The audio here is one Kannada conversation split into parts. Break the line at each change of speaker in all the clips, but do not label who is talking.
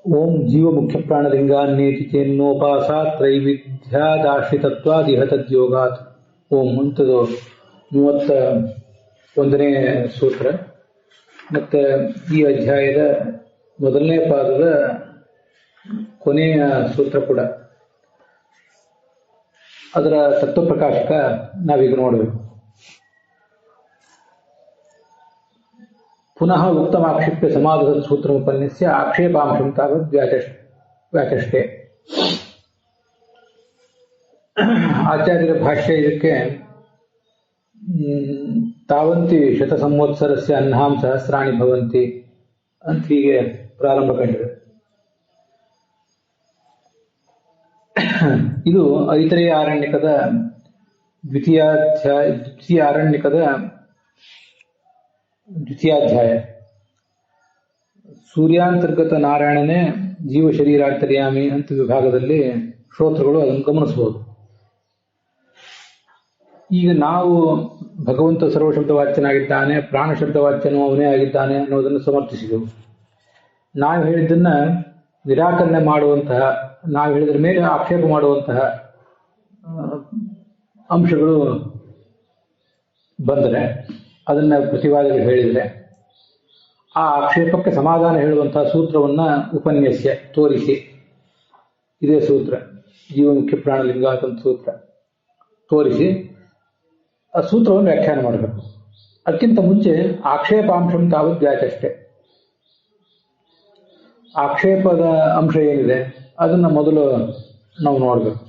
ಓಂ ಜೀವ ಮುಖ್ಯ ಪ್ರಾಣಲಿಂಗಾನ್ನೇತಿ ಚೇನ್ನೋಪಾಸಾ ತ್ರೈವಿಧ್ಯಾದಾಶ್ರಿತತ್ವಾದಿಹ ತದ್ಯೋಗಾತ್. ಓಂ ಅಂತದು 31ನೇ ಸೂತ್ರ. ಮತ್ತು ಈ ಅಧ್ಯಾಯದ ಮೊದಲನೇ ಪಾದದ ಕೊನೆಯ ಸೂತ್ರ ಕೂಡ. ಅದರ ತತ್ವಪ್ರಕಾಶಕ ನಾವೀಗ ನೋಡಬೇಕು. ಪುನಃ ಉಕ್ತಮಾಕ್ಷಿಪ್ಯ ಸಮಾಧದ ಸೂತ್ರಮುಪನ್ಯಸ್ಯ ಆಕ್ಷೇಪಾಂಶಂ ತಾವದ್ ವ್ಯಾಚಷ್ಟೆ. ಆಚಾರ್ಯರ ಭಾಷ್ಯ ಇದಕ್ಕೆ ತಾವಂತಿ ಶತಸಂವತ್ಸರಸ್ಯ ಅಹ್ನಾಂ ಸಹಸ್ರಾಣಿ ಭವಂತಿ ಅಂತ ಹೀಗೆ ಪ್ರಾರಂಭ ಕಂಡಿದೆ. ಇದು ಐತರೇಯ ಆರಣ್ಯಕದ ದ್ವಿತೀಯಾಧ್ಯಾಯ. ಸೂರ್ಯಾಂತರ್ಗತ ನಾರಾಯಣನೇ ಜೀವ ಶರೀರಾಂತರ್ಯಾಮಿ ಅಂತ ವಿಭಾಗದಲ್ಲಿ ಶ್ರೋತೃಗಳು ಅದನ್ನು ಗಮನಿಸಬಹುದು. ಈಗ ನಾವು ಭಗವಂತ ಸರ್ವಶಬ್ದವಾಚ್ಯನಾಗಿದ್ದಾನೆ, ಪ್ರಾಣಶಬ್ದವಾಚ್ಯನೂ ಅವನೇ ಆಗಿದ್ದಾನೆ ಅನ್ನೋದನ್ನು ಸಮರ್ಥಿಸಿದೆವು. ನಾವು ಹೇಳಿದ್ದನ್ನ ನಿರಾಕರಣೆ ಮಾಡುವಂತಹ, ನಾವು ಹೇಳಿದ್ರ ಮೇಲೆ ಆಕ್ಷೇಪ ಮಾಡುವಂತಹ ಅಂಶಗಳು ಬಂದರೆ, ಅದನ್ನ ಪ್ರತಿವಾದಿಗಳು ಹೇಳಿದರೆ, ಆ ಆಕ್ಷೇಪಕ್ಕೆ ಸಮಾಧಾನ ಹೇಳುವಂತಹ ಸೂತ್ರವನ್ನ ಉಪನ್ಯಾಸ ತೋರಿಸಿ, ಇದೇ ಸೂತ್ರ ಜೀವ ಮುಖ್ಯ ಪ್ರಾಣಲಿಂಗಾತ್ ಅಂತ ಸೂತ್ರ ತೋರಿಸಿ ಆ ಸೂತ್ರವನ್ನು ವ್ಯಾಖ್ಯಾನ ಮಾಡಬೇಕು. ಅದಕ್ಕಿಂತ ಮುಂಚೆ ಆಕ್ಷೇಪಾಂಶಂ ತಾವದ್ ವ್ಯಾಚಷ್ಟೆ. ಆಕ್ಷೇಪದ ಅಂಶ ಏನಿದೆ ಅದನ್ನ ಮೊದಲು ನಾವು ನೋಡಬೇಕು.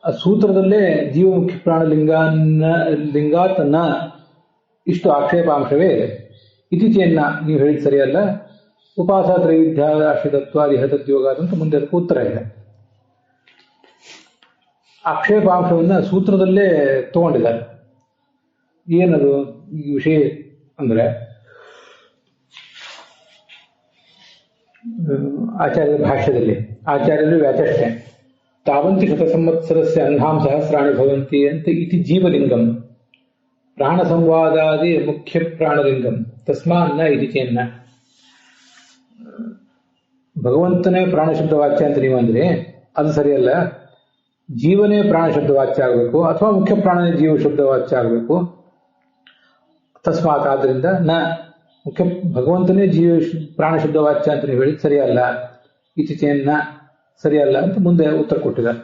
ಆ ಸೂತ್ರದಲ್ಲೇ ಜೀವ ಮುಖ್ಯ ಪ್ರಾಣಲಿಂಗಾತ್ ನ ಇಷ್ಟು ಆಕ್ಷೇಪಾಂಶವೇ ಇದೆ. ಇತಿಚೇನ್ನ ನೀವು ಹೇಳಿದ ಸರಿಯಲ್ಲ, ಉಪಾಸ ತ್ರೈವಿಧ್ಯಾಶ್ರಿತತ್ವಾದಿಹ ತದ್ಯೋಗಾತ್ ಅಂತ ಮುಂದೆ ಅದಕ್ಕೆ ಉತ್ತರ ಇದೆ. ಆಕ್ಷೇಪಾಂಶವನ್ನ ಸೂತ್ರದಲ್ಲೇ ತಗೊಂಡಿದ್ದಾರೆ. ಏನದು ಈ ವಿಷಯ ಅಂದ್ರೆ, ಆಚಾರ್ಯರ ಭಾಷ್ಯದಲ್ಲಿ ಆಚಾರ್ಯರು ವ್ಯಾಚಷ್ಟೆ ತಾವಂತಿ ಶತಸಂವತ್ಸರಸ್ಯ ಅಹ್ನಾಂ ಸಹಸ್ರಾಣಿ ಭವಂತಿ ಅಂತ ಇತಿ ಜೀವಲಿಂಗಂ ಪ್ರಾಣ ಸಂವಾದಾದಿ ಮುಖ್ಯ ಪ್ರಾಣಲಿಂಗಂ ತಸ್ಮಾನ್ನ ಇತಿ ಚೇನ್ನ. ಭಗವಂತನೇ ಪ್ರಾಣಶಬ್ದ ವಾಚ್ಯ ಅಂತ ನೀವು ಅಂದ್ರೆ ಅದು ಸರಿಯಲ್ಲ. ಜೀವನೇ ಪ್ರಾಣಶಬ್ದ ವಾಚ್ಯ ಆಗಬೇಕು, ಅಥವಾ ಮುಖ್ಯ ಪ್ರಾಣನೇ ಜೀವ ಶಬ್ದ ವಾಚ್ಯ ಆಗಬೇಕು. ತಸ್ಮಾತ್ ಆದ್ರಿಂದ ನ ಮುಖ್ಯ ಭಗವಂತನೇ ಜೀವ ಪ್ರಾಣಶಬ್ದ ವಾಚ್ಯ ಅಂತ ನೀವು ಹೇಳಿದ್ ಸರಿಯಲ್ಲ, ಇತಿ ಚೇನ್ನ ಸರಿಯಲ್ಲ ಅಂತ ಮುಂದೆ ಉತ್ತರ ಕೊಟ್ಟಿದ್ದಾರೆ.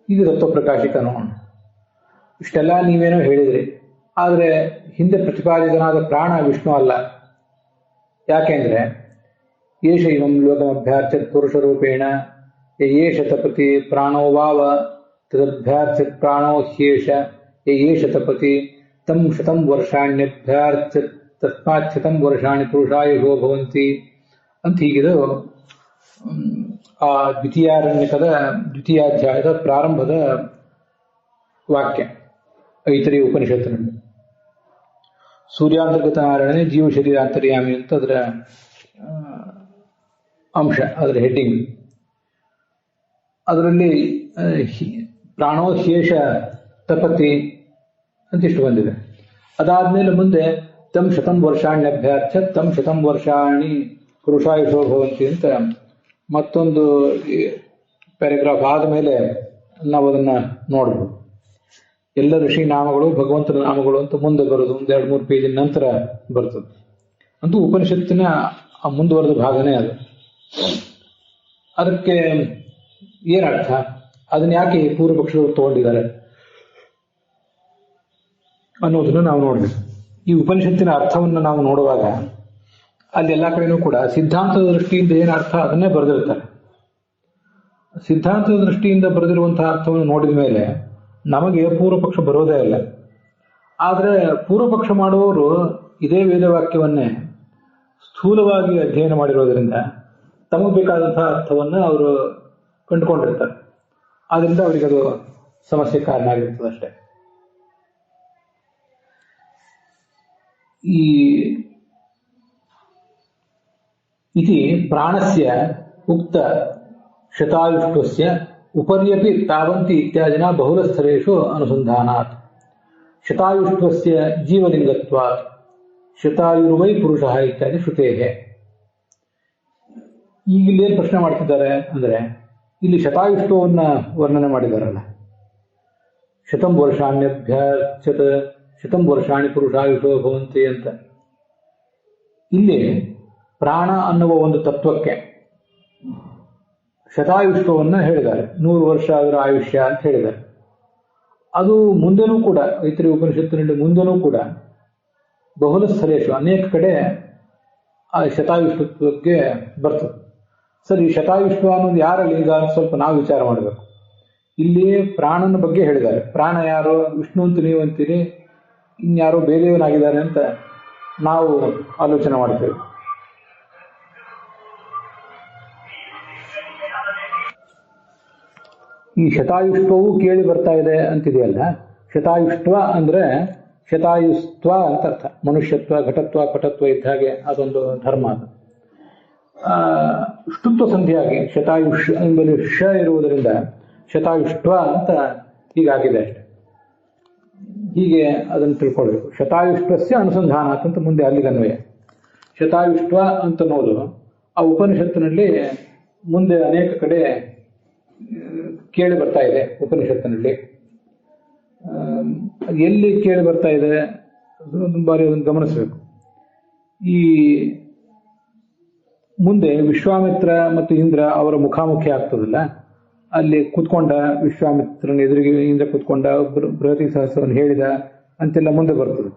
ಈಗ ತತ್ವಪ್ರಕಾಶಿಕ ನೋಡೋಣ. ಇಷ್ಟೆಲ್ಲ ನೀವೇನೋ ಹೇಳಿದ್ರಿ, ಆದರೆ ಹಿಂದೆ ಪ್ರತಿಪಾದಿತನಾದ ಪ್ರಾಣ ವಿಷ್ಣು ಅಲ್ಲ. ಯಾಕೆಂದ್ರೆ ಏಷ ಇವಂ ಲೋಕಮಭ್ಯಾರ್ಚ್ಯತ್ ಪುರುಷರೂಪೇಣ ಯೇಷ ತಪತಿ ಪ್ರಾಣೋ ವಾವ ತದಭ್ಯಾರ್ಚ್ಯತ್ ಪ್ರಾಣೋ ಹ್ಯೇಷ ಯೇಷ ತಪತಿ ತಂ ಶತಂ ವರ್ಷಾಣ್ಯಭ್ಯಾರ್ಚ್ಯತ್ ತಸ್ಮಾತ್ ಶತಂ ವರ್ಷಾಣಿ ಪುರುಷಾಯುಷೋ ಭವಂತಿ ಅಂತ ಹೀಗಿದು ಆ ದ್ವಿತೀಯಾಧ್ಯಾಯದ ಪ್ರಾರಂಭದ ವಾಕ್ಯ ಐತರೇಯ ಉಪನಿಷತ್ತಿನಲ್ಲಿ. ಸೂರ್ಯಾಂತರ್ಗತ ನಾರಾಯಣನೇ ಜೀವ ಶರೀರಾಂತರ್ಯಾಮಿ ಅಂತ ಅದರ ಅಂಶ, ಅದರ ಹೆಡ್ಡಿಂಗ್. ಅದರಲ್ಲಿ ಪ್ರಾಣೋ ಶೇಷ ತಪತಿ ಅಂತಿಷ್ಟು ಬಂದಿದೆ. ಅದಾದ್ಮೇಲೆ ಮುಂದೆ ತಂ ಶತಂ ವರ್ಷಾಣ್ಯಭ್ಯಾರ್ಚ ತಂ ಶತಂ ವರ್ಷಾಣಿ ಪುರುಷಾಯುಷೋ ಭವಂತಿ ಅಂತ ಮತ್ತೊಂದು ಪ್ಯಾರಾಗ್ರಾಫ್ ಆದಮೇಲೆ ನಾವು ಅದನ್ನ ನೋಡ್ಬೋದು. ಎಲ್ಲ ಋಷಿ ನಾಮಗಳು ಭಗವಂತನ ನಾಮಗಳು ಅಂತ ಮುಂದೆ ಬರೋದು ಒಂದು 2-3 ಪೇಜಿನ ನಂತರ ಬರ್ತದೆ. ಅಂತೂ ಉಪನಿಷತ್ತಿನ ಮುಂದುವರೆದ ಭಾಗನೇ ಅದು. ಅದಕ್ಕೆ ಏನರ್ಥ, ಅದನ್ನ ಯಾಕೆ ಪೂರ್ವ ಪಕ್ಷದವರು ತಗೊಂಡಿದ್ದಾರೆ ಅನ್ನೋದನ್ನು ನಾವು ನೋಡ್ಬೇಕು. ಈ ಉಪನಿಷತ್ತಿನ ಅರ್ಥವನ್ನು ನಾವು ನೋಡುವಾಗ ಅಲ್ಲಿ ಎಲ್ಲ ಕಡೆನೂ ಕೂಡ ಸಿದ್ಧಾಂತದ ದೃಷ್ಟಿಯಿಂದ ಏನು ಅರ್ಥ ಅದನ್ನೇ ಬರೆದಿರ್ತಾರೆ. ಸಿದ್ಧಾಂತದ ದೃಷ್ಟಿಯಿಂದ ಬರೆದಿರುವಂತಹ ಅರ್ಥವನ್ನು ನೋಡಿದ ಮೇಲೆ ನಮಗೆ ಪೂರ್ವ ಪಕ್ಷ ಬರೋದೇ ಇಲ್ಲ. ಆದರೆ ಪೂರ್ವ ಪಕ್ಷ ಮಾಡುವವರು ಇದೇ ವೇದವಾಕ್ಯವನ್ನೇ ಸ್ಥೂಲವಾಗಿ ಅಧ್ಯಯನ ಮಾಡಿರೋದ್ರಿಂದ ತಮಗೆ ಬೇಕಾದಂತಹ ಅರ್ಥವನ್ನು ಅವರು ಕಂಡುಕೊಂಡಿರ್ತಾರೆ. ಆದ್ರಿಂದ ಅವರಿಗೆ ಅದು ಸಮಸ್ಯೆ ಕಾರಣ ಆಗಿರ್ತದೆ ಅಷ್ಟೇ. ಈ ಇತಿ ಪ್ರಾಣಸ್ಯ ಉಕ್ತ ಶತಾಯುಷ್ಟ್ವಸ್ಯ ಉಪರ್ಯಪಿ ತಾವಂತಿ ಇತ್ಯಾದಿನ ಬಹುಲಸ್ಥರೇಷು ಅನುಸಂಧಾನಾತ್ ಶತಾಯುಷ್ಟ್ವಸ್ಯ ಜೀವಲಿಂಗತ್ವಾತ್ ಶತಾಯುರ್ವೈ ಪುರುಷಃ ಇತ್ಯಾದಿ ಶ್ರುತೇಃ. ಈಗ ಇಲ್ಲೇನು ಪ್ರಶ್ನೆ ಮಾಡ್ತಿದ್ದಾರೆ ಅಂದ್ರೆ, ಇಲ್ಲಿ ಶತಾಯುಷ್ವವನ್ನ ವರ್ಣನೆ ಮಾಡಿದಾರಲ್ಲ, ಶತಂ ವರ್ಷಾಣ್ಯಭ್ಯರ್ಚತ ಶತಂ ವರ್ಷಾಣಿ ಪುರುಷಾಯುಷೋ ಭವಂತಿ ಅಂತ. ಇಲ್ಲಿ ಪ್ರಾಣ ಅನ್ನುವ ಒಂದು ತತ್ವಕ್ಕೆ ಶತಾಯುಷ್ವವನ್ನ ಹೇಳಿದ್ದಾರೆ, 100 ವರ್ಷ ಅದರ ಆಯುಷ್ಯ ಅಂತ ಹೇಳಿದ್ದಾರೆ. ಅದು ಮುಂದೆನೂ ಕೂಡ ಐತರಿ ಉಪನಿಷತ್ತಿನಲ್ಲಿ ಮುಂದೆನೂ ಕೂಡ ಬಹುಲ ಸ್ಥಳೇಶು ಅನೇಕ ಕಡೆ ಆ ಶತಾಯುಷ್ವತ್ವಕ್ಕೆ ಬರ್ತದೆ. ಸರಿ, ಈ ಶತಾಯುಷ್ವ ಅನ್ನೋದು ಯಾರ ಲಿಂಗ ಅಂತ ಸ್ವಲ್ಪ ನಾವು ವಿಚಾರ ಮಾಡಬೇಕು. ಇಲ್ಲಿ ಪ್ರಾಣನ ಬಗ್ಗೆ ಹೇಳಿದ್ದಾರೆ. ಪ್ರಾಣ ಯಾರು? ವಿಷ್ಣು ಅಂತ ನೀವು ಅಂತೀರಿ, ಇನ್ಯಾರೋ ಬೇರೆಯವನಾಗಿದ್ದಾರೆ ಅಂತ ನಾವು ಆಲೋಚನೆ ಮಾಡ್ತೇವೆ. ಈ ಶತಾಯುಷ್ವವು ಕೇಳಿ ಬರ್ತಾ ಇದೆ ಅಂತಿದೆಯಲ್ಲ, ಶತಾಯುಷ್ವ ಅಂದ್ರೆ ಶತಾಯುಸ್ತ್ವ ಅಂತ ಅರ್ಥ. ಮನುಷ್ಯತ್ವ, ಘಟತ್ವ, ಪಟತ್ವ ಇದ್ದ ಹಾಗೆ ಅದೊಂದು ಧರ್ಮ. ಅದು ಷ್ಟುತ್ವ ಸಂಧಿಯಾಗಿ ಶತಾಯುಷ್ ಎಂಬಲ್ಲಿ ಶ ಇರುವುದರಿಂದ ಶತಾಯುಷ್ವ ಅಂತ ಹೀಗಾಗಿದೆ ಅಷ್ಟೆ. ಹೀಗೆ ಅದನ್ನು ತಿಳ್ಕೊಳ್ಬೇಕು. ಶತಾಯುಷ್ವಸ್ಯ ಅನುಸಂಧಾನ ಅಂತ ಮುಂದೆ ಅಲ್ಲಿಗೆ ಅನ್ವಯ. ಶತಾಯುಷ್ವ ಅಂತ ಅನ್ನೋದು ಆ ಉಪನಿಷತ್ತಿನಲ್ಲಿ ಮುಂದೆ ಅನೇಕ ಕಡೆ ಕೇಳಿ ಬರ್ತಾ ಇದೆ. ಉಪನಿಷತ್ತಿನಲ್ಲಿ ಎಲ್ಲಿ ಕೇಳಿ ಬರ್ತಾ ಇದೆ ಒಂದು ಬಾರಿ ಅದನ್ನು ಗಮನಿಸಬೇಕು. ಈ ಮುಂದೆ ವಿಶ್ವಾಮಿತ್ರ ಮತ್ತು ಇಂದ್ರ ಅವರ ಮುಖಾಮುಖಿ ಆಗ್ತದಲ್ಲ, ಅಲ್ಲಿ ಕೂತ್ಕೊಂಡ ವಿಶ್ವಾಮಿತ್ರನ ಎದುರಿಗೆ ಇಂದ್ರ ಕೂತ್ಕೊಂಡ, ಬೃಹತಿ ಸಹಸ್ರವನ್ನು ಹೇಳಿದ ಅಂತೆಲ್ಲ ಮುಂದೆ ಬರ್ತದೆ.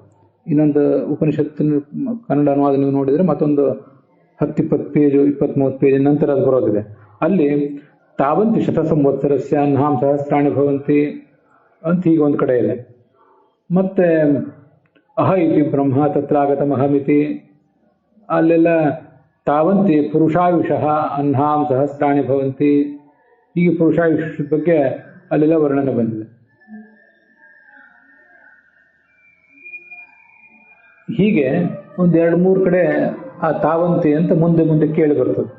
ಇನ್ನೊಂದು ಉಪನಿಷತ್ತಿನ ಕನ್ನಡ ಅನುವಾದ ನೀವು ನೋಡಿದ್ರೆ ಮತ್ತೊಂದು 10-20 ಪೇಜು 20-30 ಪೇಜ್ ನಂತರ ಅದು ಬರೋದಿದೆ. ಅಲ್ಲಿ ತಾವಂತಿ ಶತ ಸಂವತ್ಸರಸ್ಯ ಅಹಂ ಸಹಸ್ರಾಣಿ ಭವಂತಿ ಅಂತ ಹೀಗೆ ಒಂದು ಕಡೆ ಇದೆ. ಮತ್ತೆ ಅಹ ಇತಿ ಬ್ರಹ್ಮ ತತ್ರಾಗತಂ ಅಹಮಿತಿ, ಅಲ್ಲೆಲ್ಲ ತಾವಂತಿ ಪುರುಷಾಯುಷಃ ಅಹಂ ಸಹಸ್ರಾಣಿ ಭವಂತಿ, ಹೀಗೆ ಪುರುಷಾಯುಷ ಬಗ್ಗೆ ಅಲ್ಲೆಲ್ಲ ವರ್ಣನೆ ಬಂದಿದೆ. ಹೀಗೆ ಒಂದ್ 2-3 ಕಡೆ ಆ ತಾವಂತಿ ಅಂತ ಮುಂದೆ ಮುಂದೆ ಕೇಳಿ ಬರ್ತದೆ.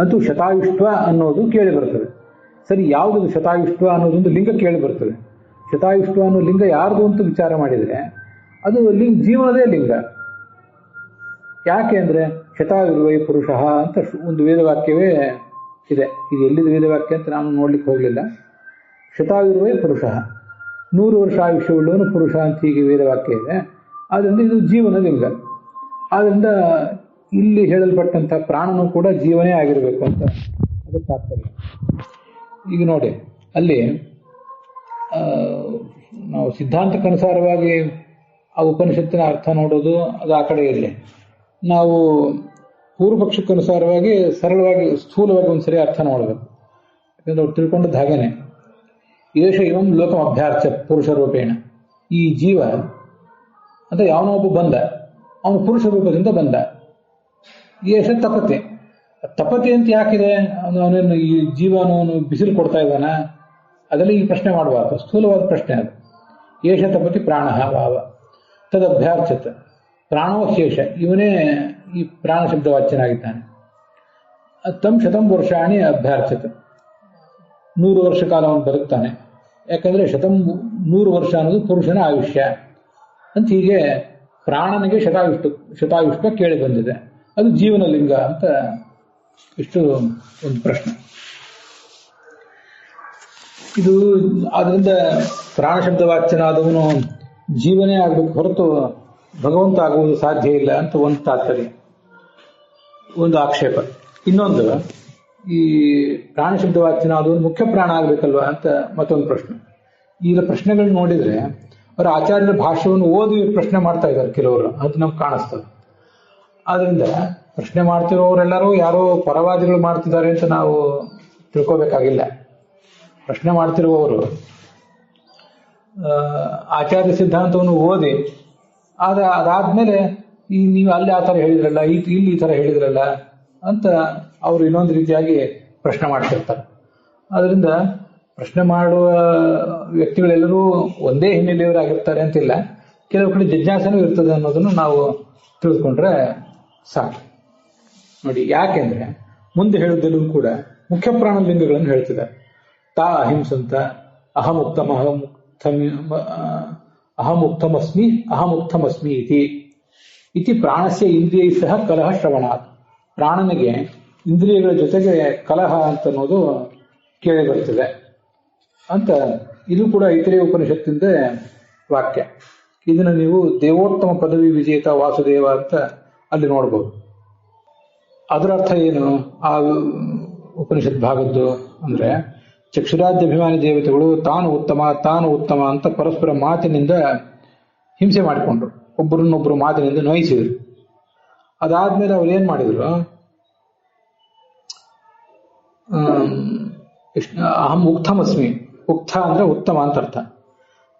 ಅಂತೂ ಶತಾಯುಷ್ವ ಅನ್ನೋದು ಕೇಳಿ ಬರ್ತದೆ. ಸರಿ, ಯಾವುದು ಶತಾಯುಷ್ವ ಅನ್ನೋದೊಂದು ಲಿಂಗ ಕೇಳಿ ಬರ್ತದೆ. ಶತಾಯುಷ್ವ ಅನ್ನೋ ಲಿಂಗ ಯಾರ್ದು ಅಂತ ವಿಚಾರ ಮಾಡಿದರೆ ಅದು ಜೀವನದೇ ಲಿಂಗ. ಯಾಕೆ ಅಂದ್ರೆ ಶತಾಯುರ್ವೈ ಪುರುಷ ಅಂತ ಒಂದು ವೇದವಾಕ್ಯವೇ ಇದೆ. ಇದು ಎಲ್ಲಿದೆ ವೇದವಾಕ್ಯ ಅಂತ ನಾನು ನೋಡ್ಲಿಕ್ಕೆ ಹೋಗಲಿಲ್ಲ. ಶತಾಯುರ್ವೈ ಪುರುಷ, 100 ವರ್ಷ ಆಯುಷ್ಯವುಳ್ಳವನು ಪುರುಷ ಅಂತ ಹೀಗೆ ವೇದವಾಕ್ಯ ಇದೆ. ಆದ್ದರಿಂದ ಇದು ಜೀವನ ಲಿಂಗ. ಆದ್ರಿಂದ ಇಲ್ಲಿ ಹೇಳಲ್ಪಟ್ಟಂಥ ಪ್ರಾಣನೂ ಕೂಡ ಜೀವನೇ ಆಗಿರಬೇಕು ಅಂತ ಅದಕ್ಕೆ ತಾತ್ಪರ್ಯ. ಈಗ ನೋಡಿ, ಅಲ್ಲಿ ನಾವು ಸಿದ್ಧಾಂತಕ್ಕನುಸಾರವಾಗಿ ಆ ಉಪನಿಷತ್ತಿನ ಅರ್ಥ ನೋಡೋದು ಅದು ಆ ಕಡೆ ಇರಲಿ. ನಾವು ಪೂರ್ವಪಕ್ಷಕ್ಕನುಸಾರವಾಗಿ ಸರಳವಾಗಿ ಸ್ಥೂಲವಾಗಿ ಒಂದ್ಸರಿ ಅರ್ಥ ನೋಡಬೇಕು. ಯಾಕಂದ್ರೆ ಅವ್ರು ತಿಳ್ಕೊಂಡದ್ದು ಹಾಗೇನೆ. ಏಷ ಇವಂ ಲೋಕಂ ಅಭ್ಯಾರ್ಚ ಪುರುಷ ರೂಪೇಣ. ಈ ಜೀವ ಅಂತ ಯಾವನೊಬ್ಬ ಬಂದ, ಅವನು ಪುರುಷ ರೂಪದಿಂದ ಬಂದ. ಏಷ ತಪತಿ. ತಪತಿ ಅಂತ ಯಾಕಿದೆ? ಅವನೇನು ಈ ಜೀವನವನ್ನು ಬಿಸಿಲು ಕೊಡ್ತಾ ಇದ್ದಾನ? ಅದೆಲ್ಲ ಈ ಪ್ರಶ್ನೆ ಮಾಡಬಾರ್ದು. ಸ್ಥೂಲವಾದ ಪ್ರಶ್ನೆ ಅದು. ಏಷ ತಪತಿ ಪ್ರಾಣ ಭಾವ ತದಭ್ಯಾರ್ಚತ. ಪ್ರಾಣೋ ಶೇಷ, ಇವನೇ ಈ ಪ್ರಾಣ ಶಬ್ದವಾಚ್ಯನಾಗಿದ್ದಾನೆ. ತಂ ಶತಂ ವರ್ಷಾಣಿ ಅಭ್ಯಾರ್ಚತ. 100 ವರ್ಷ ಕಾಲ ಅವನು ಬದುಕ್ತಾನೆ. ಯಾಕಂದ್ರೆ 100 ವರ್ಷ ಅನ್ನೋದು ಪುರುಷನ ಆಯುಷ್ಯ ಅಂತ. ಹೀಗೆ ಪ್ರಾಣನಿಗೆ ಶತಾಯುಷ್ಕ ಕೇಳಿ ಬಂದಿದೆ. ಅದು ಜೀವನ ಲಿಂಗ ಅಂತ ಇಷ್ಟು ಒಂದು ಪ್ರಶ್ನೆ. ಇದು ಆದ್ರಿಂದ ಪ್ರಾಣ ಶಬ್ದವಾಚ್ಯನಾದವನು ಜೀವನೇ ಆಗಬೇಕು ಹೊರತು ಭಗವಂತ ಆಗುವುದು ಸಾಧ್ಯ ಇಲ್ಲ ಅಂತ ಒಂದು ತಾತ್ಪರ್ಯ, ಒಂದು ಆಕ್ಷೇಪ. ಇನ್ನೊಂದು, ಈ ಪ್ರಾಣ ಶಬ್ದವಾಚ್ಯನಾದವನು ಮುಖ್ಯ ಪ್ರಾಣ ಆಗ್ಬೇಕಲ್ವಾ ಅಂತ ಮತ್ತೊಂದು ಪ್ರಶ್ನೆ. ಈಗ ಪ್ರಶ್ನೆಗಳನ್ನ ನೋಡಿದ್ರೆ ಅವರ ಆಚಾರ್ಯರ ಭಾಷ್ಯವನ್ನು ಓದಿ ಪ್ರಶ್ನೆ ಮಾಡ್ತಾ ಇದ್ದಾರೆ ಕೆಲವರು, ಅದು ನಮ್ಗೆ ಕಾಣಿಸ್ತದೆ. ಆದ್ರಿಂದ ಪ್ರಶ್ನೆ ಮಾಡ್ತಿರೋರೆಲ್ಲರೂ ಯಾರೋ ಪರವಾದಿಗಳು ಮಾಡ್ತಿದ್ದಾರೆ ಅಂತ ನಾವು ತಿಳ್ಕೋಬೇಕಾಗಿಲ್ಲ. ಪ್ರಶ್ನೆ ಮಾಡ್ತಿರುವವರು ಆಚಾರ್ಯ ಸಿದ್ಧಾಂತವನ್ನು ಓದಿ ಅದಾದ್ಮೇಲೆ ನೀವು ಅಲ್ಲಿ ಆ ಥರ ಹೇಳಿದ್ರಲ್ಲ, ಇಲ್ಲಿ ಈ ಥರ ಹೇಳಿದ್ರಲ್ಲ ಅಂತ ಅವರು ಇನ್ನೊಂದು ರೀತಿಯಾಗಿ ಪ್ರಶ್ನೆ ಮಾಡ್ತಿರ್ತಾರೆ. ಆದ್ರಿಂದ ಪ್ರಶ್ನೆ ಮಾಡುವ ವ್ಯಕ್ತಿಗಳೆಲ್ಲರೂ ಒಂದೇ ಹಿನ್ನೆಲೆಯವರಾಗಿರ್ತಾರೆ ಅಂತಿಲ್ಲ. ಕೆಲವು ಕಡೆ ಜಿಜ್ಞಾಸನೂ ಇರ್ತದೆ ಅನ್ನೋದನ್ನು ನಾವು ತಿಳಿದುಕೊಂಡ್ರೆ ಸಾಕು. ನೋಡಿ, ಯಾಕೆಂದ್ರೆ ಮುಂದೆ ಹೇಳುವುದಲ್ಲೂ ಕೂಡ ಮುಖ್ಯ ಪ್ರಾಣಲಿಂಗಗಳನ್ನು ಹೇಳ್ತಿದ್ದಾರೆ. ತಾ ಅಹಿಂಸಂತ ಅಹಮುಕ್ತಮಸ್ಮಿ ಇತಿ ಪ್ರಾಣಸ್ಯ ಇಂದ್ರಿಯೈ ಸಹ ಕಲಹ ಶ್ರವಣಾತ್. ಪ್ರಾಣನಿಗೆ ಇಂದ್ರಿಯಗಳ ಜೊತೆಗೆ ಕಲಹ ಅಂತ ಅನ್ನೋದು ಕೇಳಿ ಬರ್ತದೆ ಅಂತ. ಇದು ಕೂಡ ಐತರೇಯ ಉಪನಿಷತ್ತಿಂದ ವಾಕ್ಯ. ಇದನ್ನು ನೀವು ದೇವೋತ್ತಮ ಪದವಿ ವಿಜೇತ ವಾಸುದೇವ ಅಂತ ಅಲ್ಲಿ ನೋಡ್ಬೋದು. ಅದರ ಅರ್ಥ ಏನು ಆ ಉಪನಿಷತ್ ಭಾಗದ್ದು ಅಂದ್ರೆ, ಚಕ್ಷುರಾಜ್ಯಾಭಿಮಾನಿ ದೇವತೆಗಳು ತಾನು ಉತ್ತಮ ಅಂತ ಪರಸ್ಪರ ಮಾತಿನಿಂದ ಹಿಂಸೆ ಮಾಡಿಕೊಂಡ್ರು, ಒಬ್ಬರನ್ನೊಬ್ಬರು ಮಾತಿನಿಂದ ನೋಯಿಸಿದ್ರು. ಅದಾದ್ಮೇಲೆ ಅವ್ರು ಏನ್ ಮಾಡಿದ್ರು, ಅಹಂ ಉಕ್ತಮಸ್ಮಿ, ಉಕ್ತ ಅಂದ್ರೆ ಉತ್ತಮ ಅಂತ ಅರ್ಥ.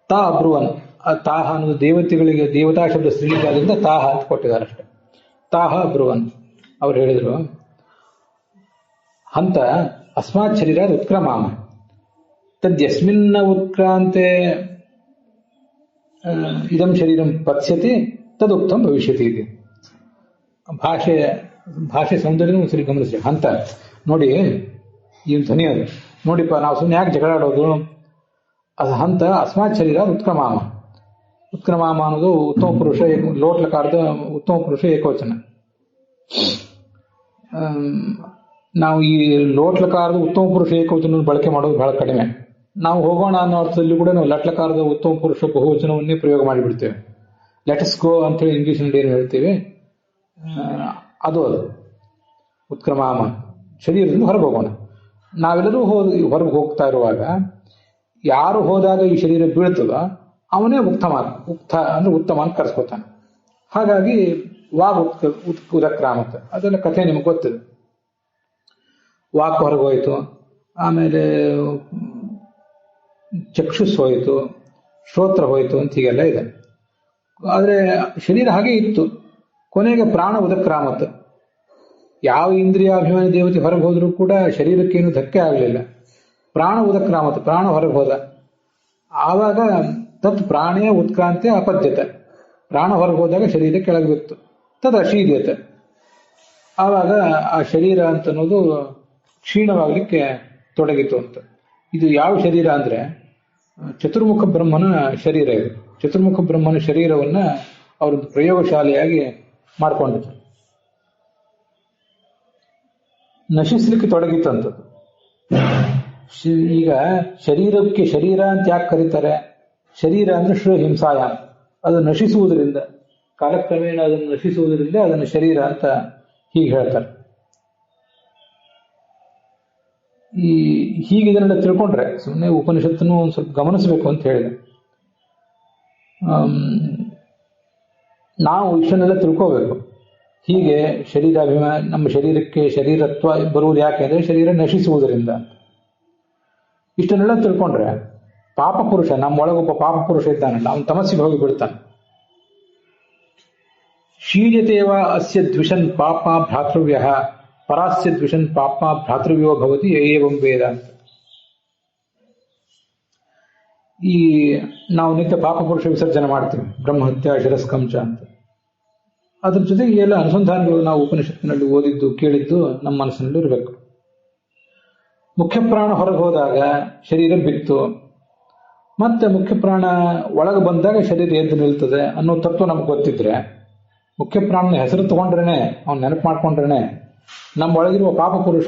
ತಾ ಅಬ್ರುವನ್, ತಾಹ ಅನ್ನೋದು ದೇವತೆಗಳಿಗೆ ದೇವತಾ ಶಬ್ದ ಸ್ತ್ರೀಲಿಂಗದಿಂದ ತಾಹ ಅಂತ ಕೊಟ್ಟಿದ್ದಾರೆ ಅಷ್ಟೆ. ತಾಹ ಅಬ್ರುವನ್ ಅವ್ರು ಹೇಳಿದ್ರು, ಹಂತ ಅಸ್ಮಾತ್ ಶರೀರ ಉತ್ಕ್ರಮಾಮ ತದ್ಯಸ್ಮಿನ್ನ ಉತ್ಕ್ರಾಂತೆ ಇದಂ ಶರೀರಂ ಪತ್ಸ್ಯತಿ ತದುಕ್ತಂ ಭವಿಷ್ಯತಿ ಇದೆ. ಭಾಷೆ ಸೌಂದರ್ಯ ಸರಿ ಗಮನಿಸಿ. ಹಂತ ನೋಡಿ, ಈ ಧ್ವನಿ ಅದು ನೋಡಿಪ್ಪ, ನಾವು ಸುಮ್ಮನೆ ಯಾಕೆ ಜಗಳಾಡೋದು. ಅದು ಹಂತ ಅಸ್ಮಾತ್ ಶರೀರ ಉತ್ಕ್ರಮಾಮ. ಉತ್ಕ್ರಮಾಮ ಅನ್ನೋದು ಉತ್ತಮ ಪುರುಷ, ಲೋಟ್ಲಕಾರದ ಉತ್ತಮ ಪುರುಷ ಏಕವಚನ. ನಾವು ಈ ಲೋಟ್ಲಕಾರದ ಉತ್ತಮ ಪುರುಷ ಏಕವಚನ ಬಳಕೆ ಮಾಡೋದು ಬಹಳ ಕಡಿಮೆ. ನಾವು ಹೋಗೋಣ ಅನ್ನೋ ಅರ್ಥದಲ್ಲಿ ಕೂಡ ನಾವು ಲಟ್ಲಕಾರದ ಉತ್ತಮ ಪುರುಷ ಬಹುವಚನವನ್ನೇ ಪ್ರಯೋಗ ಮಾಡಿಬಿಡ್ತೇವೆ. ಲೆಟಸ್ ಗೋ ಅಂತೇಳಿ ಇಂಗ್ಲಿಷ್ ನಲ್ಲಿ ಏನು ಹೇಳ್ತೀವಿ, ಅದು ಉತ್ಕ್ರಮಾಮ. ಶರೀರದಿಂದ ಹೊರಗೆ ಹೋಗೋಣ. ನಾವೆಲ್ಲರೂ ಹೊರಗೆ ಹೋಗ್ತಾ ಇರುವಾಗ ಯಾರು ಹೋದಾಗ ಈ ಶರೀರ ಬೀಳ್ತದೋ ಅವನೇ ಉಕ್ತ ಅಂದ್ರೆ ಉತ್ತಮ ಅಂತ ಕರೆಸ್ಕೊತಾನೆ. ಹಾಗಾಗಿ ವಾಗ್ ಉದಕ್ರಾಮತ, ಅದೆಲ್ಲ ಕಥೆ ನಿಮಗೆ ಗೊತ್ತಿದೆ. ವಾಕ್ ಹೊರಗೆ ಹೋಯಿತು, ಆಮೇಲೆ ಚಕ್ಷುಸ್ ಹೋಯಿತು, ಶ್ರೋತ್ರ ಹೋಯಿತು ಅಂತ ಹೀಗೆಲ್ಲ ಇದೆ. ಆದರೆ ಶರೀರ ಹಾಗೆ ಇತ್ತು. ಕೊನೆಗೆ ಪ್ರಾಣ ಉದಕ್ರಾಮತ. ಯಾವ ಇಂದ್ರಿಯಾಭಿಮಾನಿ ದೇವತೆ ಹೊರಗೆ ಹೋದರೂ ಕೂಡ ಶರೀರಕ್ಕೇನು ಧಕ್ಕೆ ಆಗಲಿಲ್ಲ. ಪ್ರಾಣ ಉದಕ್ರಾಮತ, ಪ್ರಾಣ ಹೊರಗೆ ಹೋದ. ಆವಾಗ ತತ್ ಪ್ರಾಣೇ ಉತ್ಕ್ರಾಂತಿ ಅಪದ್ಯತೆ, ಪ್ರಾಣ ಹೊರಗೆ ಹೋದಾಗ ಶರೀರ ಕೆಳಗೆ ಬಿತ್ತು. ತದ್ ಅಶೀದ್ಯತೆ, ಆವಾಗ ಆ ಶರೀರ ಅಂತ ಅನ್ನೋದು ಕ್ಷೀಣವಾಗಲಿಕ್ಕೆ ತೊಡಗಿತು ಅಂತ. ಇದು ಯಾವ ಶರೀರ ಅಂದ್ರೆ ಚತುರ್ಮುಖ ಬ್ರಹ್ಮನ ಶರೀರ. ಇದು ಚತುರ್ಮುಖ ಬ್ರಹ್ಮನ ಶರೀರವನ್ನ ಅವರು ಪ್ರಯೋಗಶಾಲೆಯಾಗಿ ಮಾಡಿಕೊಂಡಿದ್ರು. ನಶಿಸ್ಲಿಕ್ಕೆ ತೊಡಗಿತ್ತಂಥದ್ದು. ಈಗ ಶರೀರಕ್ಕೆ ಶರೀರ ಅಂತ ಯಾಕೆ ಕರೀತಾರೆ? ಶರೀರ ಅಂದ್ರೆ ಶ್ರೂ ಹಿಂಸಾಯ, ಅದು ನಶಿಸುವುದರಿಂದ, ಕಾಲಕ್ರಮೇಣ ಅದನ್ನು ನಶಿಸುವುದರಿಂದ ಅದನ್ನು ಶರೀರ ಅಂತ ಹೀಗೆ ಹೇಳ್ತಾರೆ. ಹೀಗೆ ಇದನ್ನೆಲ್ಲ ತಿಳ್ಕೊಂಡ್ರೆ ಸುಮ್ಮನೆ ಉಪನಿಷತ್ತನ್ನು ಒಂದು ಸ್ವಲ್ಪ ಗಮನಿಸಬೇಕು ಅಂತ ಹೇಳಿದೆ. ನಾವು ಇಷ್ಟನ್ನೆಲ್ಲ ತಿಳ್ಕೋಬೇಕು. ಹೀಗೆ ಶರೀರಾಭಿಮಾನ, ನಮ್ಮ ಶರೀರಕ್ಕೆ ಶರೀರತ್ವ ಬರುವುದು ಯಾಕೆ ಅಂದ್ರೆ ಶರೀರ ನಶಿಸುವುದರಿಂದ. ಇಷ್ಟನ್ನೆಲ್ಲ ತಿಳ್ಕೊಂಡ್ರೆ ಪಾಪ ಪುರುಷ, ನಮ್ಮೊಳಗೊಬ್ಬ ಪಾಪ ಪುರುಷ ಇದ್ದಾನಲ್ಲ, ಅವನು ತಮಸ್ಸಿಗೆ ಹೋಗಿ ಬಿಡ್ತಾನೆ. ಶೀಯತೇವ ಅಸ್ಯ ದ್ವಿಷನ್ ಪಾಪ ಭ್ರಾತೃವ್ಯ ಪರಾಸ್ಯ ದ್ವಿಷನ್ ಪಾಪ ಭ್ರಾತೃವ್ಯೋ ಭವತಿ ಏವಂ ವೇದ ಅಂತ. ಈ ನಾವು ನಿತ್ಯ ಪಾಪ ಪುರುಷ ವಿಸರ್ಜನೆ ಮಾಡ್ತೀವಿ, ಬ್ರಹ್ಮಹತ್ಯ ಶಿರಸ್ಕಂಚ ಅಂತ. ಅದ್ರ ಜೊತೆಗೆ ಎಲ್ಲ ಅನುಸಂಧಾನಗಳು ನಾವು ಉಪನಿಷತ್ತಿನಲ್ಲಿ ಓದಿದ್ದು ಕೇಳಿದ್ದು ನಮ್ಮ ಮನಸ್ಸಿನಲ್ಲಿ ಇರಬೇಕು. ಮುಖ್ಯ ಪ್ರಾಣ ಹೊರಗೆ ಹೋದಾಗ ಶರೀರ ಬಿತ್ತು, ಮತ್ತೆ ಮುಖ್ಯ ಪ್ರಾಣ ಒಳಗೆ ಬಂದಾಗ ಶರೀರ ಎದ್ದು ನಿಲ್ತದೆ ಅನ್ನೋ ತತ್ವ ನಮ್ಗೆ ಗೊತ್ತಿದ್ರೆ, ಮುಖ್ಯ ಪ್ರಾಣನ ಹೆಸರು ತಗೊಂಡ್ರೇನೆ, ಅವ್ನು ನೆನಪು ಮಾಡ್ಕೊಂಡ್ರೇನೆ ನಮ್ಮ ಒಳಗಿರುವ ಪಾಪ ಪುರುಷ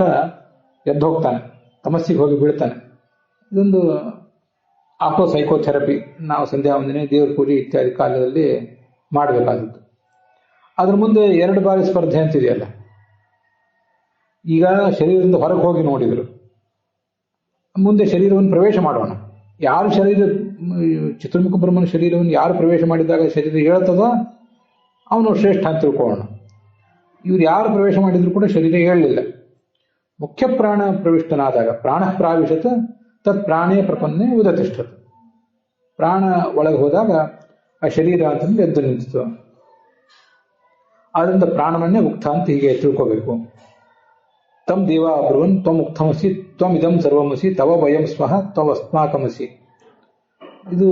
ಎದ್ದು ಹೋಗ್ತಾನೆ, ತಮಸ್ಸಿಗೆ ಹೋಗಿ ಬೀಳ್ತಾನೆ. ಇದೊಂದು ಆಟೋ ಸೈಕೋಥೆರಪಿ ನಾವು ಸಂಧ್ಯಾ ವಂದನೆ, ದೇವ್ರ ಪೂಜೆ ಇತ್ಯಾದಿ ಕಾಲದಲ್ಲಿ ಮಾಡಬೇಕಾದದ್ದು. ಅದ್ರ ಮುಂದೆ 2 ಬಾರಿ ಸ್ಪರ್ಧೆ ಅಂತಿದೆಯಲ್ಲ. ಈಗ ಶರೀರದಿಂದ ಹೊರಗೆ ಹೋಗಿ ನೋಡಿದ್ರು, ಮುಂದೆ ಶರೀರವನ್ನು ಪ್ರವೇಶ ಮಾಡೋಣ. ಯಾರು ಶರೀರ, ಚತುರ್ಮುಖ ಬ್ರಹ್ಮನ ಶರೀರವನ್ನು ಯಾರು ಪ್ರವೇಶ ಮಾಡಿದಾಗ ಶರೀರ ಹೇಳ್ತದೋ ಅವನು ಶ್ರೇಷ್ಠ ಅಂತ ತಿಳ್ಕೊಳ್ಳೋಣ. ಇವ್ರು ಯಾರು ಪ್ರವೇಶ ಮಾಡಿದ್ರು ಕೂಡ ಶರೀರ ಹೇಳಲಿಲ್ಲ. ಮುಖ್ಯ ಪ್ರಾಣ ಪ್ರವಿಷ್ಟನಾದಾಗ, ಪ್ರಾಣ ಪ್ರಾವಿಶತ್ ತತ್ ಪ್ರಾಣೇ ಪ್ರಪನ್ನೆ ಉದತಿಷ್ಠತ್, ಪ್ರಾಣ ಒಳಗೆ ಹೋದಾಗ ಆ ಶರೀರ ಅಂತಂದ್ರೆ ಎದ್ದು ನಿಂತಿತು. ಆದ್ರಿಂದ ಪ್ರಾಣವನ್ನೇ ಮುಕ್ತ ಅಂತ ಹೀಗೆ ತಿಳ್ಕೋಬೇಕು. ತಮ್ ದೇವ ಅಬ್ರುವನ್ ತ್ವಂ ಮುಕ್ತಮಸಿ ತ್ವಂ ಇದಂ ಸರ್ವಮಸಿ ತವ ವಯಂ ಸ್ವಹ ತ್ವಂ ಅಸ್ಮಾಕಮಸಿ. ಇದು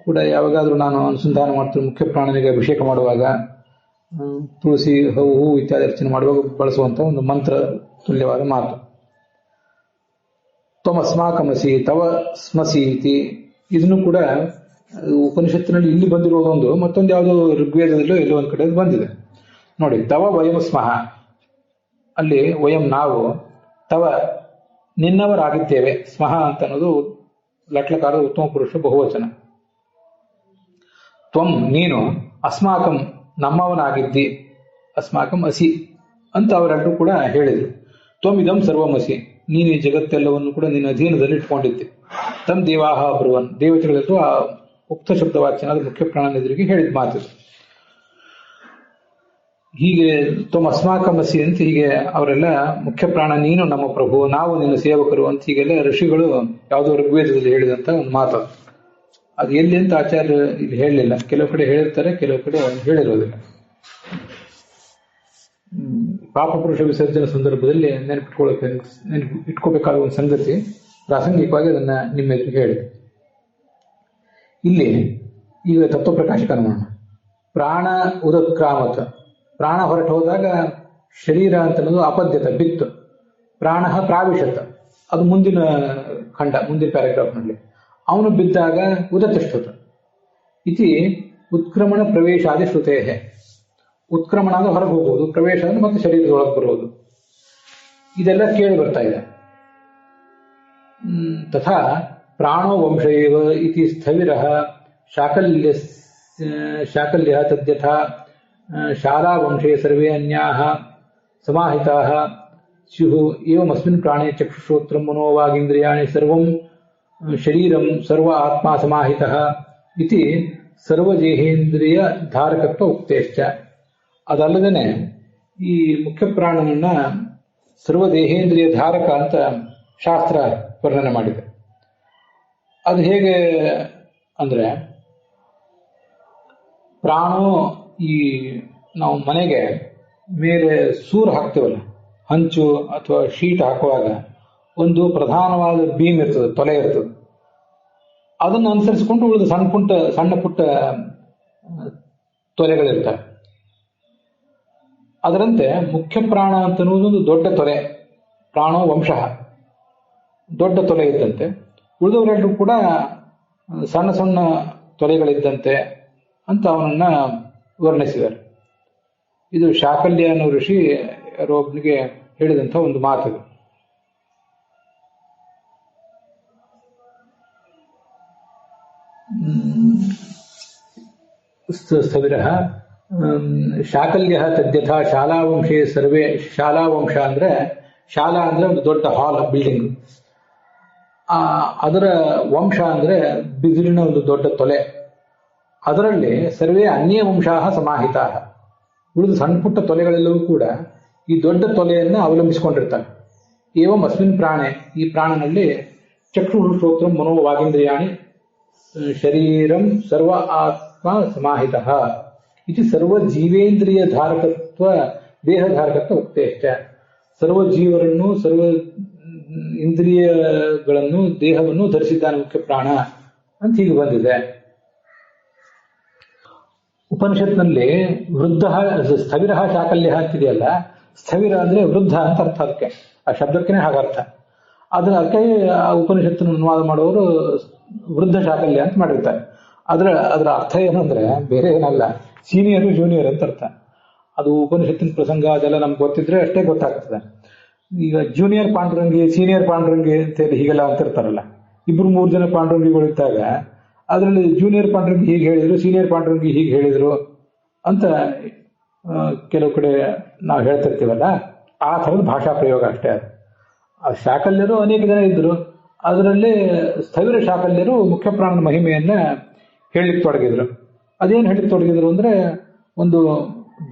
ಕೂಡ ಯಾವಾಗಾದ್ರೂ ನಾನು ಅನುಸಂಧಾನ ಮಾಡ್ತೀನಿ. ಮುಖ್ಯ ಪ್ರಾಣನಿಗೆ ಅಭಿಷೇಕ ಮಾಡುವಾಗ, ತುಳಸಿ ಹೂವು ಇತ್ಯಾದಿ ಅರ್ಚನೆ ಮಾಡುವಾಗ ಬಳಸುವಂತ ಒಂದು ಮಂತ್ರ ತುಲ್ಯವಾದ ಮಾತು. ತ್ವಂ ಅಸ್ಮಾಕಮಸಿ ತವ ಸ್ಮಸಿ ಇತಿ. ಇದನ್ನು ಕೂಡ ಉಪನಿಷತ್ತಿನಲ್ಲಿ ಇಲ್ಲಿ ಬಂದಿರೋದೊಂದು, ಮತ್ತೊಂದು ಯಾವುದೋ ಋಗ್ವೇದದಲ್ಲೋ ಎಲ್ಲೋ ಒಂದ್ ಕಡೆ ಬಂದಿದೆ ನೋಡಿ. ತವ ವಯಂ ಸ್ಮಃ, ಅಲ್ಲಿ ವಯಂ ನಾವು ತವ ನಿನ್ನವರಾಗಿದ್ದೇವೆ. ಸ್ಮಃ ಅಂತ ಅನ್ನೋದು ಲಟ್ಲಕಾರದ ಉತ್ತಮ ಪುರುಷ ಬಹುವಚನ. ತ್ವಂ ನೀನು ಅಸ್ಮಾಕಂ ನಮ್ಮವನಾಗಿದ್ದಿ, ಅಸ್ಮಾಕಂ ಅಸಿ ಅಂತ ಅವರೆಲ್ಲರೂ ಕೂಡ ಹೇಳಿದರು. ತ್ವಂ ಇದಂ ಸರ್ವಮಸಿ, ನೀನು ಈ ಜಗತ್ತೆಲ್ಲವನ್ನು ಕೂಡ ನಿನ್ನ ಅಧೀನದಲ್ಲಿ ಇಟ್ಕೊಂಡಿದ್ದೆ. ತಮ್ ದೇವಾಹ ಬ್ರುವನ್, ದೇವತೆಗಳೆಲ್ಲರೂ ಆ ಉಕ್ತ ಶಬ್ದವಾಚ್ಯನಾದ ಮುಖ್ಯ ಪ್ರಾಣನೆದುರಿಗೆ ಹೇಳಿದ ಮಾತು. ಹೀಗೆ ತ್ವಂ ಅಸ್ಮಾಕಮಸಿ ಅಂತ ಹೀಗೆ ಅವರೆಲ್ಲ ಮುಖ್ಯ ಪ್ರಾಣ ನೀನು ನಮ್ಮ ಪ್ರಭು, ನಾವು ನಿನ್ನ ಸೇವಕರು ಅಂತ ಹೀಗೆಲ್ಲ ಋಷಿಗಳು ಯಾವುದೋ ಋಗ್ವೇದದಲ್ಲಿ ಹೇಳಿದಂತ ಒಂದು ಮಾತು. ಅದು ಎಲ್ಲಿ ಅಂತ ಆಚಾರ್ಯ ಇಲ್ಲಿ ಹೇಳಲಿಲ್ಲ. ಕೆಲವು ಕಡೆ ಹೇಳಿರ್ತಾರೆ, ಕೆಲವು ಕಡೆ ಹೇಳಿರೋದಿಲ್ಲ. ಪಾಪ ಪುರುಷ ವಿಸರ್ಜನೆ ಸಂದರ್ಭದಲ್ಲಿ ಇಟ್ಕೋಬೇಕಾದ ಒಂದು ಸಂಗತಿ, ಪ್ರಾಸಂಗಿಕವಾಗಿ ಅದನ್ನ ನಿಮ್ಮ ಎದುರಿಗೆ ಹೇಳಿದೆ. ಇಲ್ಲಿ ಈಗ ತತ್ವಪ್ರಕಾಶಕ ನೋಡೋಣ. ಪ್ರಾಣ ಉದಕ್ರಾಮತ, ಪ್ರಾಣ ಹೊರಟು ಹೋದಾಗ ಶರೀರ ಅಂತ ಅನ್ನೋದು ಅಪದ್ಯತ ಬಿತ್ತು. ಪ್ರಾಣ ಪ್ರಾವಿಶತ, ಅದು ಮುಂದಿನ ಖಂಡ, ಮುಂದಿನ ಪ್ಯಾರಾಗ್ರಾಫ್ನಲ್ಲಿ. ಅವನು ಬಿದ್ದಾಗ ಉದತಿಷ್ಠತ ಇತಿ ಉತ್ಕ್ರಮಣ ಪ್ರವೇಶಾದಿ ಶ್ರುತೇ. ಉತ್ಕ್ರಮಣ ಅಂದ್ರೆ ಹೊರಗೆ ಹೋಗುವುದು, ಪ್ರವೇಶ ಅಂದ್ರೆ ಮತ್ತೆ ಶರೀರದೊಳಗೆ ಬರುವುದು. ಇದೆಲ್ಲ ಕೇಳಿ ಬರ್ತಾ ಇದೆ. ತಥಾ ಪ್ರಾಣೋ ವಂಶ ಏವ ಇತಿ ಸ್ಥವಿರಃ ಶಾಕಲ್ಯ ತದ್ಯಥಾ ಶಾಲಾ ವಂಶೇ ಸರ್ವೇ ಅನ್ಯಾಃ ಸಮಾಹಿತಾಃ ಸ್ಯುಃ ಏವಮಸ್ಮಿನ್ ಪ್ರಾಣೇ ಚಕ್ಷುಶ್ರೋತ್ರಂ ಮನೋವಾಗೀಂದ್ರಿಯಾಣಿ ಸರ್ವಂ ಶರೀರಂ ಸರ್ವ ಆತ್ಮ ಸಮಾಹಿತಃ ಇತಿ ಸರ್ವದೇಹೇಂದ್ರಿಯ ಧಾರಕತ್ವ ಉಕ್ತೇಶ್ಚ. ಅದಲ್ಲದೇ ಈ ಮುಖ್ಯ ಪ್ರಾಣನನ್ನ ಸರ್ವದೇಹೇಂದ್ರಿಯ ಧಾರಕ ಅಂತ ಶಾಸ್ತ್ರ ವರ್ಣನೆ ಮಾಡಿದೆ. ಅದು ಹೇಗೆ ಅಂದ್ರೆ, ಪ್ರಾಣೋ ಈ ನಾವು ಮನೆಗೆ ಮೇಲೆ ಸೂರು ಹಾಕ್ತೀವಲ್ಲ, ಹಂಚು ಅಥವಾ ಶೀಟ್ ಹಾಕುವಾಗ ಒಂದು ಪ್ರಧಾನವಾದ ಬೀಮ್ ಇರ್ತದೆ, ತೊಲೆ ಇರ್ತದೆ. ಅದನ್ನು ಅನುಸರಿಸಿಕೊಂಡು ಉಳಿದ ಸಣ್ಣ ಪುಟ್ಟ ತೊಲೆಗಳಿರ್ತವೆ. ಅದರಂತೆ ಮುಖ್ಯ ಪ್ರಾಣ ಅಂತ ಅನ್ನುವುದು ದೊಡ್ಡ ತೊಲೆ, ಪ್ರಾಣೋ ವಂಶಃ, ದೊಡ್ಡ ತೊಲೆ ಇದ್ದಂತೆ. ಉಳಿದವರೆಲ್ಲರೂ ಕೂಡ ಸಣ್ಣ ಸಣ್ಣ ತೊಲೆಗಳಿದ್ದಂತೆ ಅಂತ ಅವನನ್ನ ವರ್ಣಿಸಿದ್ದಾರೆ. ಇದು ಶಾಕಲ್ಯ ಅನ್ನೋ ಋಷಿ ಒಬ್ಬನಿಗೆ ಹೇಳಿದಂಥ ಒಂದು ಮಾತು. ಸ್ಥವಿರಃ ಶಾಕಲ್ಯ ತದ್ಯಥಾ ಶಾಲಾವಂಶೇ ಸರ್ವೇ. ಶಾಲಾವಂಶ ಅಂದ್ರೆ, ಶಾಲಾ ಅಂದ್ರೆ ಒಂದು ದೊಡ್ಡ ಹಾಲ್, ಬಿಲ್ಡಿಂಗ್. ಅದರ ವಂಶ ಅಂದ್ರೆ ಬಿದಿರಿನ ಒಂದು ದೊಡ್ಡ ತೊಲೆ. ಅದರಲ್ಲಿ ಸರ್ವೇ ಅನ್ಯ ವಂಶಾ ಸಮಾಹಿತಾ, ಉಳಿದ ಸಣ್ಣ ಪುಟ್ಟ ತೊಲೆಗಳೆಲ್ಲವೂ ಕೂಡ ಈ ದೊಡ್ಡ ತೊಲೆಯನ್ನು ಅವಲಂಬಿಸಿಕೊಂಡಿರ್ತಾರೆ. ಏವಂ ಅಸ್ಮಿನ್ ಪ್ರಾಣೆ, ಈ ಪ್ರಾಣನಲ್ಲಿ ಚಕ್ಷು ಶ್ರೋತ್ರಂ ಮನೋವಾಗೀಂದ್ರಿಯಾಣಿ ಶರೀರಂ ಸರ್ವ ಆತ್ಮ ಸಮಾಹಿತಃ ಇದು ಸರ್ವ ಜೀವೇಂದ್ರಿಯ ಧಾರಕತ್ವ ದೇಹಧಾರಕತ್ವ ಉಕ್ತೇಷ್ಟ. ಸರ್ವ ಜೀವರನ್ನು, ಸರ್ವ ಇಂದ್ರಿಯಗಳನ್ನು, ದೇಹವನ್ನು ಧರಿಸಿದ್ದಾನೆ ಮುಖ್ಯ ಪ್ರಾಣ ಅಂತ ಹೀಗೆ ಬಂದಿದೆ. ಉಪನಿಷತ್ನಲ್ಲಿ ವೃದ್ಧ ಸ್ಥವಿರ ಶಾಕಲ್ಯ ಅಂತಿದೆಯಲ್ಲ, ಸ್ಥವಿರ ಅಂದ್ರೆ ವೃದ್ಧ ಅಂತ ಅರ್ಥ. ಅದಕ್ಕೆ ಆ ಶಬ್ದಕ್ಕೆ ಹಾಗರ್ಥ. ಅದಕ್ಕೆ ಆ ಉಪನಿಷತ್ತನ್ನು ಅನುವಾದ ಮಾಡುವವರು ವೃದ್ಧ ಶಾಕಲ್ಯ ಅಂತ ಮಾಡಿರ್ತಾರೆ. ಅದರ ಅರ್ಥ ಏನಂದ್ರೆ ಬೇರೆ ಏನಲ್ಲ, ಸೀನಿಯರ್ ಜೂನಿಯರ್ ಅಂತ ಅರ್ಥ. ಅದು ಉಪನಿಷತ್ತಿನ ಪ್ರಸಂಗ ಅದೆಲ್ಲ ನಮ್ಗೆ ಗೊತ್ತಿದ್ರೆ ಅಷ್ಟೇ ಗೊತ್ತಾಗ್ತದೆ. ಈಗ ಜೂನಿಯರ್ ಪಾಂಡುರಂಗಿ, ಸೀನಿಯರ್ ಪಾಂಡುರಂಗಿ ಅಂತೇಳಿ ಹೀಗೆಲ್ಲ ಅಂತಿರ್ತಾರಲ್ಲ, 2-3 ಜನ ಪಾಂಡುರಂಗಿಗಳು ಇದ್ದಾಗ ಅದರಲ್ಲಿ ಜೂನಿಯರ್ ಪಾಂಡುರಂಗಿ ಹೀಗೆ ಹೇಳಿದ್ರು, ಸೀನಿಯರ್ ಪಾಂಡುರಂಗಿ ಹೀಗೆ ಹೇಳಿದ್ರು ಅಂತ ಕೆಲವು ಕಡೆ ನಾವು ಹೇಳ್ತಿರ್ತೀವಲ್ಲ, ಆ ಥರದ ಭಾಷಾ ಪ್ರಯೋಗ ಅಷ್ಟೇ. ಅದು ಆ ಶಾಕಲ್ಯರು ಅನೇಕ ಜನ ಇದ್ರು. ಅದರಲ್ಲಿ ಸ್ಥವಿರ ಶಾಕಲ್ಯರು ಮುಖ್ಯ ಪ್ರಾಣನ ಮಹಿಮೆಯನ್ನ ಹೇಳಲಿಕ್ಕೆ ತೊಡಗಿದ್ರು. ಅದೇನು ಹೇಳಲಿಕ್ಕೆ ತೊಡಗಿದ್ರು ಅಂದ್ರೆ, ಒಂದು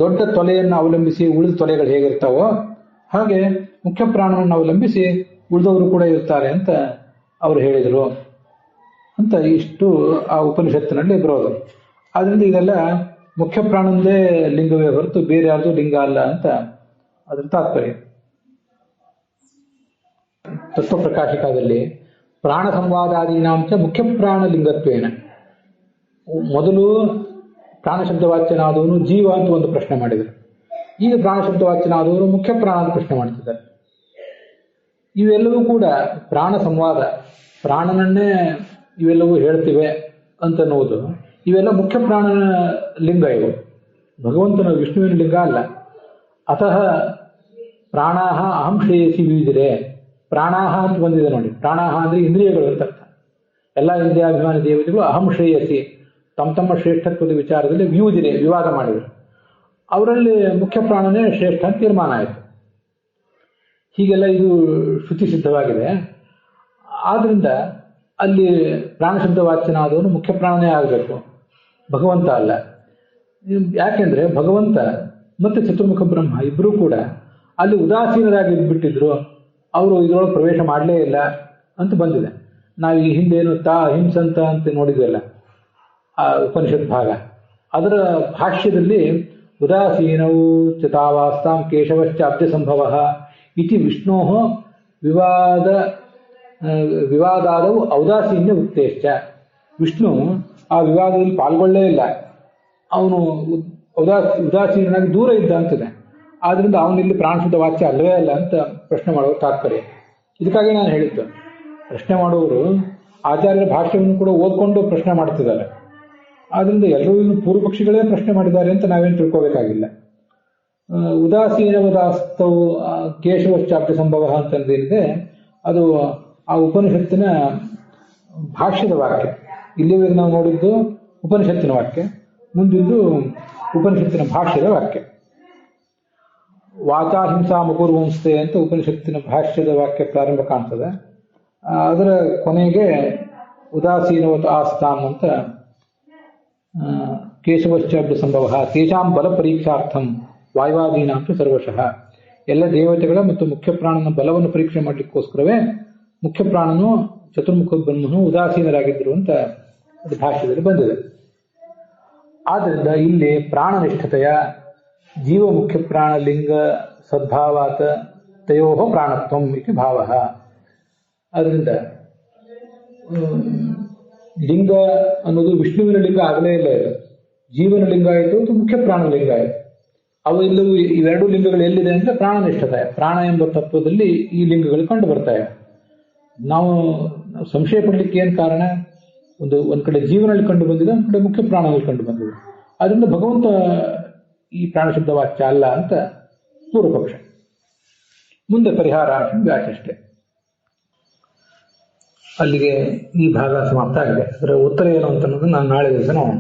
ದೊಡ್ಡ ತೊಲೆಯನ್ನು ಅವಲಂಬಿಸಿ ಉಳಿದ ತೊಲೆಗಳು ಹೇಗಿರ್ತಾವೋ ಹಾಗೆ ಮುಖ್ಯ ಪ್ರಾಣವನ್ನು ಅವಲಂಬಿಸಿ ಉಳಿದವರು ಕೂಡ ಇರ್ತಾರೆ ಅಂತ ಅವರು ಹೇಳಿದರು ಅಂತ ಇಷ್ಟು ಆ ಉಪನಿಷತ್ತಿನಲ್ಲಿ ಬರೋದು. ಆದ್ರಿಂದ ಇದೆಲ್ಲ ಮುಖ್ಯ ಪ್ರಾಣಂದೇ ಲಿಂಗವೇ ಹೊರತು ಬೇರೆ ಯಾರ್ದು ಲಿಂಗ ಅಲ್ಲ ಅಂತ ಅದ್ರ ತಾತ್ಪರ್ಯ. ತತ್ವಪ್ರಕಾಶಿಕದಲ್ಲಿ ಪ್ರಾಣ ಸಂವಾದಾದೀನಾಂಚ ಮುಖ್ಯ ಪ್ರಾಣ ಲಿಂಗತ್ವೇನ, ಮೊದಲು ಪ್ರಾಣಶಬ್ದವಾಚ್ಯನಾದವನು ಜೀವ ಅಂತ ಒಂದು ಪ್ರಶ್ನೆ ಮಾಡಿದರು. ಈಗ ಪ್ರಾಣಶಬ್ದವಾಚ್ಯನಾದವರು ಮುಖ್ಯ ಪ್ರಾಣ ಅಂತ ಪ್ರಶ್ನೆ ಮಾಡ್ತಿದ್ದಾರೆ. ಇವೆಲ್ಲವೂ ಕೂಡ ಪ್ರಾಣ ಸಂವಾದ, ಪ್ರಾಣನನ್ನೇ ಇವೆಲ್ಲವೂ ಹೇಳ್ತಿವೆ ಅಂತನ್ನುವುದು. ಇವೆಲ್ಲ ಮುಖ್ಯ ಪ್ರಾಣನ ಲಿಂಗ. ಇವು ಭಗವಂತನ ವಿಷ್ಣುವಿನ ಲಿಂಗ ಅಲ್ಲ. ಅತಃ ಪ್ರಾಣಾಹ ಅಹಂ ಶ್ರೇಯಸಿ ವಿವಿಧಿರೆ. ಪ್ರಾಣಾಹ ಅಂತ ಬಂದಿದೆ ನೋಡಿ. ಪ್ರಾಣಾಹ ಅಂದ್ರೆ ಇಂದ್ರಿಯಗಳು ಅಂತ ಅರ್ಥ. ಎಲ್ಲ ಇಂದ್ರಿಯಾಭಿಮಾನಿ ದೇವತೆಗಳು ಅಹಂ ಶ್ರೇಯಸಿ ತಮ್ಮ ಶ್ರೇಷ್ಠತ್ವದ ವಿಚಾರದಲ್ಲಿ ವಿವಾದ ಮಾಡಿದರು. ಅವರಲ್ಲಿ ಮುಖ್ಯ ಪ್ರಾಣನೇ ಶ್ರೇಷ್ಠ ಅಂತ ತೀರ್ಮಾನ ಆಯಿತು. ಹೀಗೆಲ್ಲ ಇದು ಶ್ರುತಿ ಸಿದ್ಧವಾಗಿದೆ. ಆದ್ರಿಂದ ಅಲ್ಲಿ ಪ್ರಾಣಶಬ್ದ ವಾಚ್ಯನಾದವನು ಮುಖ್ಯ ಪ್ರಾಣನೇ ಆಗಬೇಕು, ಭಗವಂತ ಅಲ್ಲ. ಯಾಕೆಂದ್ರೆ ಭಗವಂತ ಮತ್ತು ಚತುರ್ಮುಖ ಬ್ರಹ್ಮ ಇಬ್ಬರೂ ಕೂಡ ಅಲ್ಲಿ ಉದಾಸೀನರಾಗಿ ಬಿಟ್ಟಿದ್ರು. ಅವರು ಇದರೊಳಗೆ ಪ್ರವೇಶ ಮಾಡಲೇ ಇಲ್ಲ ಅಂತ ಬಂದಿದೆ. ನಾವು ಈ ಹಿಂದೇನು ಹಿಂಸಂತ ಅಂತ ನೋಡಿದ್ವಲ್ಲ ಆ ಉಪನಿಷತ್ ಭಾಗ, ಅದರ ಭಾಷ್ಯದಲ್ಲಿ ಉದಾಸೀನವು ಚತಾವಾಸ್ತಾಂ ಕೇಶವಶ್ಚ ಅಬ್ಜ ಸಂಭವ ಇತಿ ವಿಷ್ಣೋ ವಿವಾದಾದವು ಔದಾಸೀನ್ಯ ಉಕ್ತೇಶ್ಚ. ವಿಷ್ಣು ಆ ವಿವಾದದಲ್ಲಿ ಪಾಲ್ಗೊಳ್ಳೇ ಇಲ್ಲ, ಅವನು ಉದಾಸೀನಾಗಿ ದೂರ ಇದ್ದ ಅಂತಿದೆ. ಆದ್ರಿಂದ ಅವನಿಲ್ಲಿ ಪ್ರಾಣಶುದ್ಧ ವಾಚ್ಯ ಅಲ್ಲವೇ ಅಲ್ಲ ಅಂತ ಪ್ರಶ್ನೆ ಮಾಡುವ ತಾತ್ಪರ್ಯ. ಇದಕ್ಕಾಗಿ ನಾನು ಹೇಳಿದ್ದು, ಪ್ರಶ್ನೆ ಮಾಡುವವರು ಆಚಾರ್ಯರ ಭಾಷ್ಯವನ್ನು ಕೂಡ ಓದ್ಕೊಂಡು ಪ್ರಶ್ನೆ ಮಾಡ್ತಿದ್ದಾರೆ. ಆದ್ರಿಂದ ಎಲ್ಲರೂ ಇನ್ನು ಪೂರ್ವ ಪಕ್ಷಿಗಳೇ ಪ್ರಶ್ನೆ ಮಾಡಿದ್ದಾರೆ ಅಂತ ನಾವೇನು ತಿಳ್ಕೋಬೇಕಾಗಿಲ್ಲ. ಉದಾಸೀನವದಾಸ್ತವು ಕೇಶವಶ್ಚಾಪ್ಯ ಸಂಭವ ಅಂತಂದೇನಿದೆ ಅದು ಆ ಉಪನಿಷತ್ತಿನ ಭಾಷ್ಯದ ವಾಕ್ಯ. ಇಲ್ಲಿವರೆಗೆ ನಾವು ನೋಡಿದ್ದು ಉಪನಿಷತ್ತಿನ ವಾಕ್ಯ, ಮುಂದಿದ್ದು ಉಪನಿಷತ್ತಿನ ಭಾಷ್ಯದ ವಾಕ್ಯ. ವಾಚಾಹಿಂಸಾ ಮಪೂರ್ವಂಸ್ತೆ ಅಂತ ಉಪನಿಷತ್ತಿನ ಭಾಷ್ಯದ ವಾಕ್ಯ ಪ್ರಾರಂಭ ಕಾಣ್ತದೆ. ಅದರ ಕೊನೆಗೆ ಉದಾಸೀನವತ್ ಆಸ್ತಾಂ ಅಂತ ಕೇಶವಶ್ಚಾಬ್ದ ಸಂಭವ ತೇಷಾಂ ಬಲ ಪರೀಕ್ಷಾರ್ಥಂ ವಾಯುವಾದೀನಾಂತು ಸರ್ವಶಃ. ಎಲ್ಲ ದೇವತೆಗಳ ಮತ್ತು ಮುಖ್ಯ ಪ್ರಾಣನ ಬಲವನ್ನು ಪರೀಕ್ಷೆ ಮಾಡಲಿಕ್ಕೋಸ್ಕರವೇ ಮುಖ್ಯ ಪ್ರಾಣನು ಚತುರ್ಮುಖ ಬ್ರಹ್ಮನು ಉದಾಸೀನರಾಗಿದ್ದರು ಅಂತ ಅದು ಭಾಷ್ಯದಲ್ಲಿ ಬಂದಿದೆ. ಆದ್ದರಿಂದ ಇಲ್ಲಿ ಪ್ರಾಣನಿಷ್ಠತೆಯ ಜೀವ ಮುಖ್ಯ ಪ್ರಾಣ ಲಿಂಗ ಸದ್ಭಾವಾತ ತಯೋ ಪ್ರಾಣತ್ವಂ ಇತಿ ಭಾವ. ಅದರಿಂದ ಲಿಂಗ ಅನ್ನೋದು ವಿಷ್ಣುವಿನ ಲಿಂಗ ಆಗಲೇ ಇಲ್ಲ, ಇದು ಜೀವನ ಲಿಂಗ ಆಯಿತು, ಅದು ಮುಖ್ಯ ಪ್ರಾಣ ಲಿಂಗ ಆಯಿತು. ಅವು ಇಲ್ಲವೂ ಇವೆರಡೂ ಲಿಂಗಗಳು ಎಲ್ಲಿದೆ ಅಂದರೆ ಪ್ರಾಣನಿಷ್ಠತೆ, ಪ್ರಾಣ ಎಂಬ ತತ್ವದಲ್ಲಿ ಈ ಲಿಂಗಗಳು ಕಂಡು ಬರ್ತಾವೆ. ನಾವು ಸಂಶಯ ಪಡಲಿಕ್ಕೆ ಏನು ಕಾರಣ? ಒಂದ್ ಕಡೆ ಜೀವನಲ್ಲಿ ಕಂಡು ಬಂದಿದೆ, ಒಂದ್ ಕಡೆ ಮುಖ್ಯ ಪ್ರಾಣದಲ್ಲಿ ಕಂಡು ಬಂದಿದೆ. ಅದರಿಂದ ಭಗವಂತ ಈ ಪ್ರಾಣಶಬ್ದ ವಾಚ್ಯ ಅಲ್ಲ ಅಂತ ಪೂರ್ವಪಕ್ಷ. ಮುಂದೆ ಪರಿಹಾರ ವ್ಯಾಚಷ್ಟೆ. ಅಲ್ಲಿಗೆ ಈ ಭಾಗ ಸಮಾಪ್ತ ಆಗಿದೆ. ಅದರ ಉತ್ತರ ಏನು ಅಂತ ಅನ್ನೋದು ನಾನು ನಾಳೆ ದಿವಸ ನೋಡೋಣ.